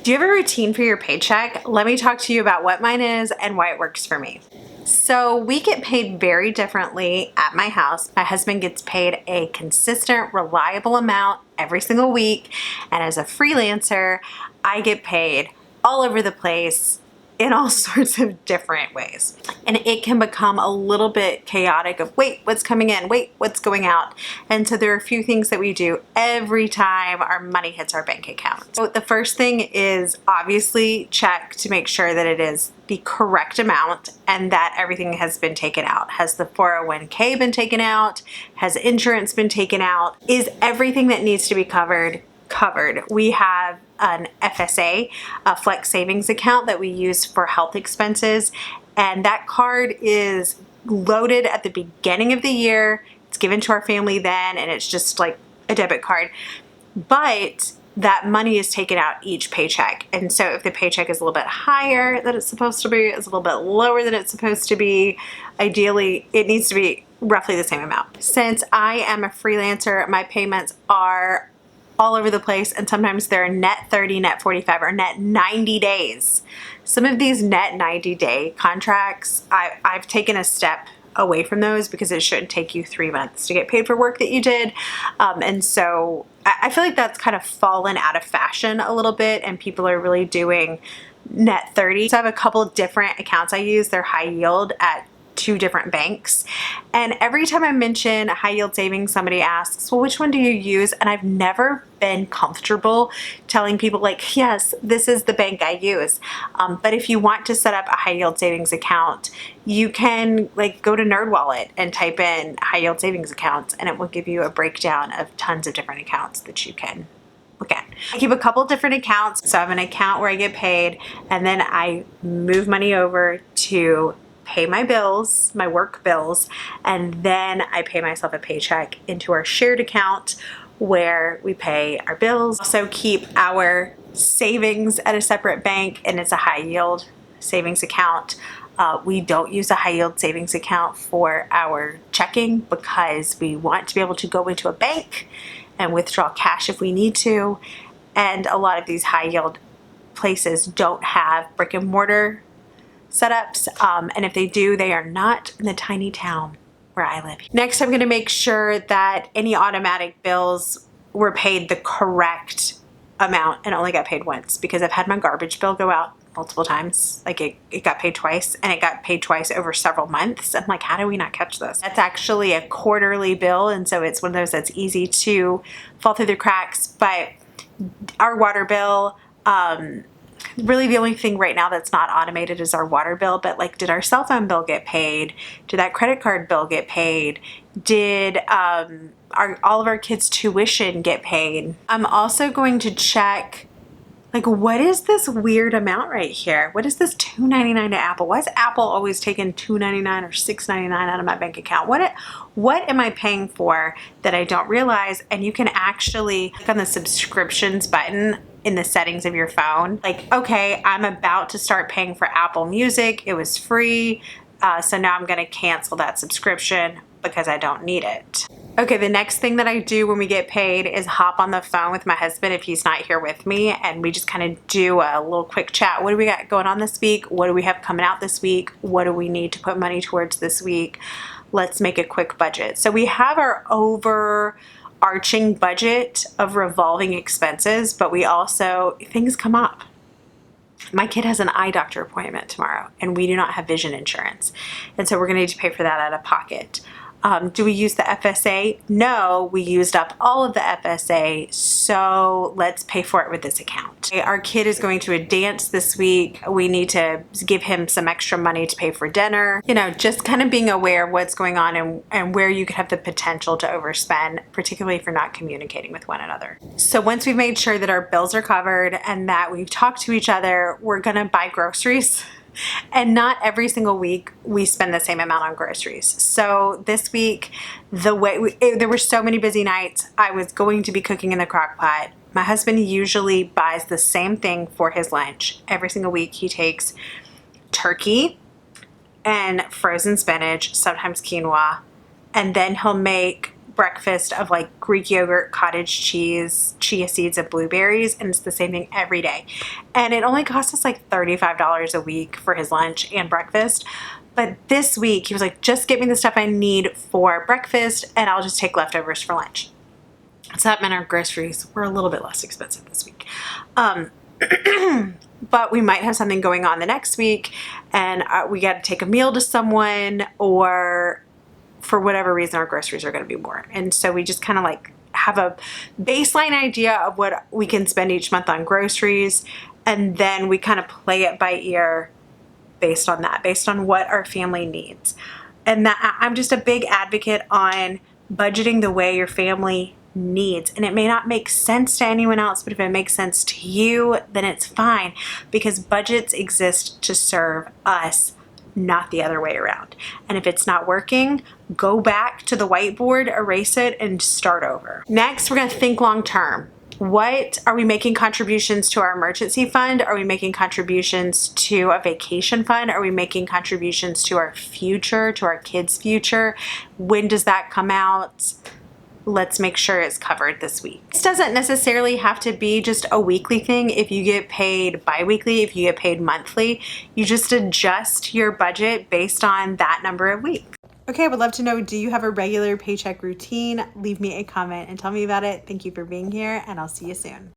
Do you have a routine for your paycheck? Let me talk to you about what mine is and why it works for me. So we get paid very differently at my house. My husband gets paid a consistent, reliable amount every single week. And as a freelancer, I get paid all over the place in all sorts of different ways. And it can become a little bit chaotic of, wait, what's coming in? Wait, what's going out? And so there are a few things that we do every time our money hits our bank account. So the first thing is obviously check to make sure that it is the correct amount and that everything has been taken out. Has the 401k been taken out? Has insurance been taken out? Is everything that needs to be covered? We have an FSA, a flex savings account that we use for health expenses. And that card is loaded at the beginning of the year. It's given to our family then, and it's just like a debit card. But that money is taken out each paycheck. And so if the paycheck is a little bit higher than it's supposed to be, it's a little bit lower than it's supposed to be, ideally it needs to be roughly the same amount. Since I am a freelancer, my payments are all over the place, and sometimes they're net 30, net 45, or net 90 days. Some of these net 90-day contracts, I've taken a step away from those because it shouldn't take you 3 months to get paid for work that you did. And so I feel like that's kind of fallen out of fashion a little bit, and people are really doing net 30. So I have a couple different accounts I use. They're high yield at 2 different banks. And every time I mention high yield savings, somebody asks, well, which one do you use? And I've never been comfortable telling people like, yes, this is the bank I use. But if you want to set up a high yield savings account, you can like go to NerdWallet and type in high yield savings accounts, and it will give you a breakdown of tons of different accounts that you can look at. I keep a couple different accounts. So I have an account where I get paid, and then I move money over to pay my bills, my work bills, and then I pay myself a paycheck into our shared account where we pay our bills. Also keep our savings at a separate bank, and it's a high yield savings account. We don't use a high yield savings account for our checking because we want to be able to go into a bank and withdraw cash if we need to. And a lot of these high yield places don't have brick and mortar setups, and if they do, they are not in the tiny town where I live. Next, I'm going to make sure that any automatic bills were paid the correct amount and only got paid once, because I've had my garbage bill go out multiple times. Like it got paid twice, and it got paid twice over several months. I'm like, how do we not catch this? That's actually a quarterly bill, and so it's one of those that's easy to fall through the cracks. But our water bill, really the only thing right now that's not automated is our water bill. But like, did our cell phone bill get paid? Did that credit card bill get paid? Did all of our kids' tuition get paid? I'm also going to check, like, what is this weird amount right here? What is this $2.99 to Apple? Why is Apple always taking $2.99 or $6.99 out of my bank account? What am I paying for that I don't realize? And you can actually click on the subscriptions button in the settings of your phone. Like, okay, I'm about to start paying for Apple Music. It was free. So now I'm going to cancel that subscription because I don't need it. Okay, the next thing that I do when we get paid is hop on the phone with my husband if he's not here with me, and we just kind of do a little quick chat. What do we got going on this week? What do we have coming out this week? What do we need to put money towards this week? Let's make a quick budget. So we have our overarching budget of revolving expenses, but we also, things come up. My kid has an eye doctor appointment tomorrow, and we do not have vision insurance. And so we're going to need to pay for that out of pocket. Do we use the FSA? No, we used up all of the FSA, so let's pay for it with this account. Our kid is going to a dance this week. We need to give him some extra money to pay for dinner. You know, just kind of being aware of what's going on and where you could have the potential to overspend, particularly if you're not communicating with one another. So once we've made sure that our bills are covered and that we've talked to each other, we're gonna buy groceries. And not every single week we spend the same amount on groceries. So this week, there were so many busy nights. I was going to be cooking in the crock pot. My husband usually buys the same thing for his lunch. Every single week he takes turkey and frozen spinach, sometimes quinoa, and then he'll make breakfast of like Greek yogurt, cottage cheese, chia seeds, and blueberries, and it's the same thing every day. And it only costs us like $35 a week for his lunch and breakfast. But this week he was like, just get me the stuff I need for breakfast and I'll just take leftovers for lunch. So that meant our groceries were a little bit less expensive this week. But we might have something going on the next week and we got to take a meal to someone, or for whatever reason our groceries are going to be more. And so we just kind of like have a baseline idea of what we can spend each month on groceries, and then we kind of play it by ear based on that, based on what our family needs. And that I'm just a big advocate on budgeting the way your family needs. And it may not make sense to anyone else, but if it makes sense to you, then it's fine, because budgets exist to serve us, not the other way around. And if it's not working, go back to the whiteboard, erase it, and start over. Next, we're going to think long term. What are we making contributions to our emergency fund? Are we making contributions to a vacation fund? Are we making contributions to our future, to our kids' future? When does that come out? Let's make sure it's covered this week. This doesn't necessarily have to be just a weekly thing. If you get paid bi-weekly, if you get paid monthly, you just adjust your budget based on that number of weeks. Okay, I would love to know, do you have a regular paycheck routine? Leave me a comment and tell me about it. Thank you for being here, and I'll see you soon.